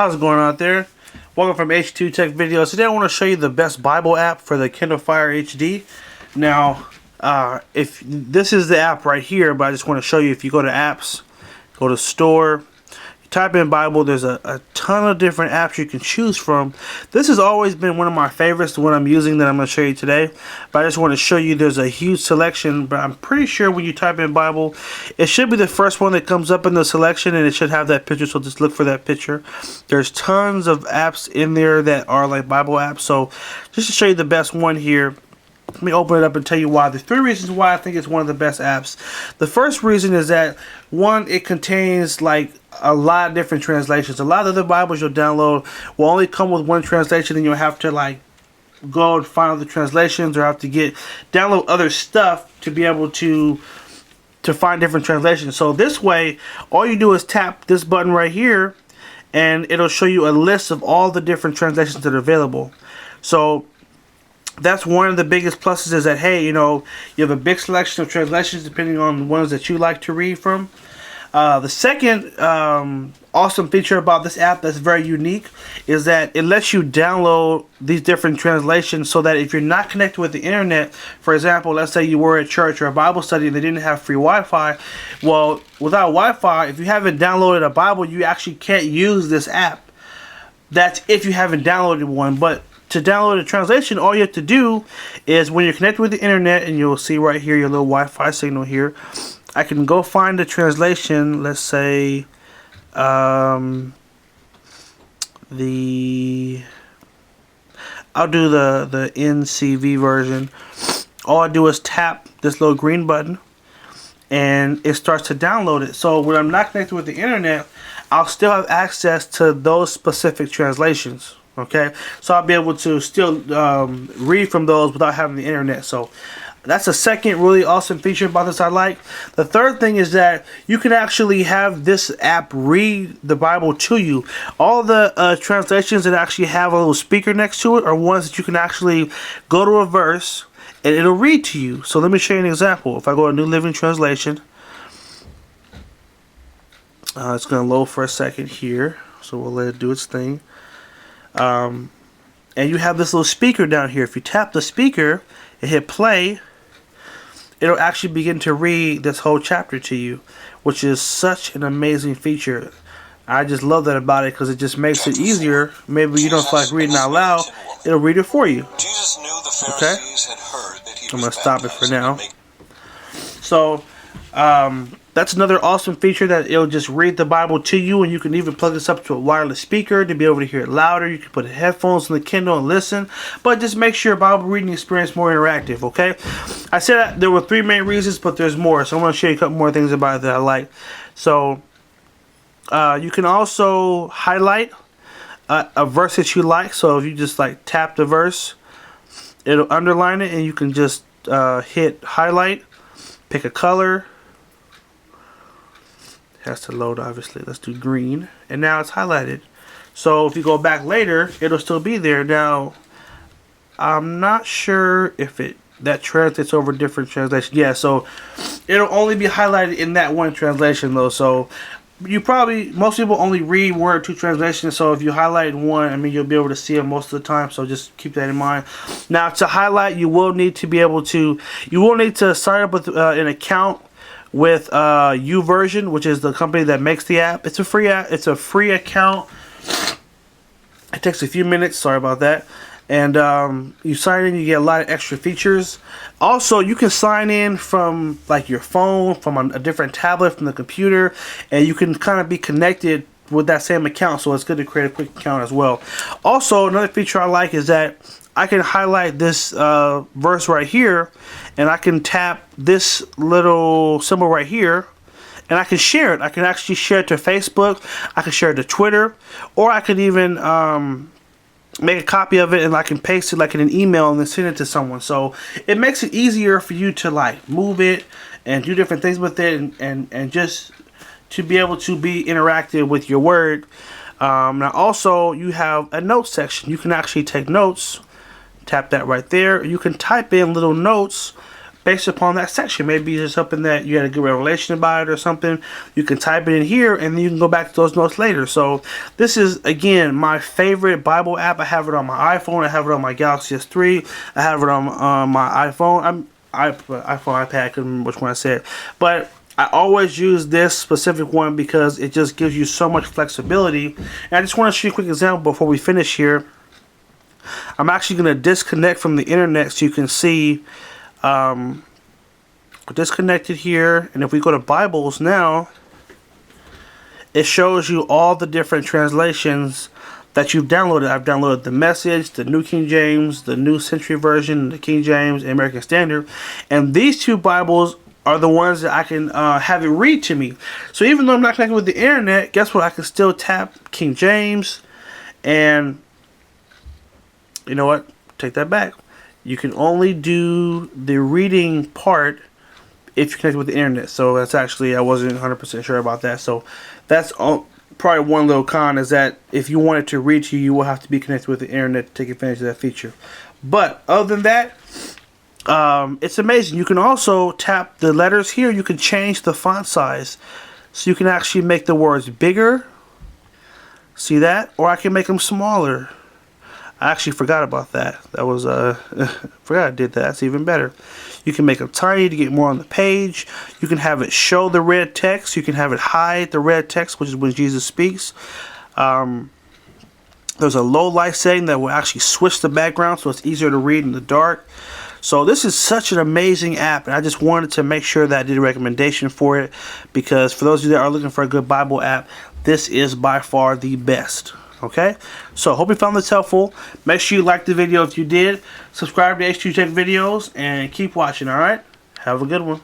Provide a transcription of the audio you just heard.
How's it going out there? Welcome from H2TechVideos. Today I want to show you the best Bible app for the Kindle Fire HD. Now, if this is the app right here, but I just want to show you, if you go to apps, go to store, type in Bible, there's a ton of different apps you can choose from. This has always been one of my favorites, the one I'm using that I'm going to show you today. But I just want to show you there's a huge selection, but I'm pretty sure when you type in Bible, it should be the first one that comes up in the selection, and it should have that picture, so just look for that picture. There's tons of apps in there that are like Bible apps, so just to show you the best one here, let me open it up and tell you why. There's 3 reasons why I think it's one of the best apps. The first reason is that, one, it contains like a lot of different translations. A lot of the Bibles you'll download will only come with one translation, and you'll have to like go and find other translations, or have to download other stuff to be able to find different translations. So this way, all you do is tap this button right here, and it'll show you a list of all the different translations that are available. So that's one of the biggest pluses, is that, hey, you know, you have a big selection of translations depending on the ones that you like to read from. The second awesome feature about this app that's very unique is that it lets you download these different translations, so that if you're not connected with the internet, for example, let's say you were at church or a Bible study and they didn't have free Wi-Fi, well, without Wi-Fi, if you haven't downloaded a Bible, you actually can't use this app. That's if you haven't downloaded one. But to download a translation, all you have to do is, when you're connected with the internet, and you'll see right here your little Wi-Fi signal here, I can go find the translation. Let's say I'll do the NCV version. All I do is tap this little green button, and it starts to download it. So when I'm not connected with the internet, I'll still have access to those specific translations. Okay, so I'll be able to still read from those without having the internet. So that's a second really awesome feature about this I like. The third thing is that you can actually have this app read the Bible to you. All the translations that actually have a little speaker next to it are ones that you can actually go to a verse and it'll read to you. So let me show you an example. If I go to New Living Translation, it's going to load for a second here, so we'll let it do its thing. And you have this little speaker down here. If you tap the speaker and hit play, it'll actually begin to read this whole chapter to you, which is such an amazing feature. I just love that about it, because it just makes it easier. Maybe you don't feel like reading out loud, it'll read it for you. Okay, I'm going to stop it for now. So that's another awesome feature, that it'll just read the Bible to you, and you can even plug this up to a wireless speaker to be able to hear it louder. You can put headphones in the Kindle and listen, but just makes your Bible reading experience more interactive. Okay, I said there were 3 main reasons, but there's more, so I'm going to show you a couple more things about it that I like. So you can also highlight a verse that you like. So if you just like tap the verse, it'll underline it, and you can just hit highlight, pick a color. Has to load, obviously. Let's do green, and now it's highlighted. So if you go back later, it'll still be there. Now I'm not sure if that translates over different translations. Yeah, so it'll only be highlighted in that one translation though. So most people only read 1 or 2 translations. So if you highlight one, I mean, you'll be able to see it most of the time. So just keep that in mind. Now, to highlight, you will need to sign up with an account with YouVersion, which is the company that makes the app. It's a free app. It's a free account. It takes a few minutes. Sorry about that. And you sign in, you get a lot of extra features. Also, you can sign in from like your phone, from a different tablet, from the computer, and you can kind of be connected with that same account. So it's good to create a quick account as well. Also, another feature I like is that I can highlight this verse right here, and I can tap this little symbol right here, and I can share it. I can actually share it to Facebook, I can share it to Twitter, or I could even make a copy of it, and I can paste it like in an email and then send it to someone. So it makes it easier for you to like move it and do different things with it, and just to be able to be interactive with your word. Now also, you have a notes section. You can actually take notes. Tap that right there. You can type in little notes based upon that section. Maybe there's something that you had a good revelation about it or something. You can type it in here and then you can go back to those notes later. So this is, again, my favorite Bible app. I have it on my iPhone. I have it on my Galaxy S3. I have it on my iPhone. iPhone, iPad, I couldn't remember which one I said. But I always use this specific one because it just gives you so much flexibility. And I just want to show you a quick example before we finish here. I'm actually going to disconnect from the internet so you can see disconnected here. And if we go to Bibles now, it shows you all the different translations that you've downloaded. I've downloaded the Message, the New King James, the New Century Version, the King James, and American Standard. And these two Bibles are the ones that I can have it read to me. So even though I'm not connected with the internet, guess what? I can still tap King James, and you know what? Take that back. You can only do the reading part if you're connected with the internet. So that's actually, I wasn't 100% sure about that. So that's probably one little con, is that if you want it to read to you, you will have to be connected with the internet to take advantage of that feature. But other than that, it's amazing. You can also tap the letters here. You can change the font size, so you can actually make the words bigger. See that? Or I can make them smaller. I actually forgot about that. That was forgot I did that. That's even better. You can make them tiny to get more on the page. You can have it show the red text. You can have it hide the red text, which is when Jesus speaks. There's a low light setting that will actually switch the background so it's easier to read in the dark. So this is such an amazing app, and I just wanted to make sure that I did a recommendation for it, because for those of you that are looking for a good Bible app, this is by far the best. Okay, so hope you found this helpful. Make sure you like the video if you did. Subscribe to H2TechVideos and keep watching. Alright, have a good one.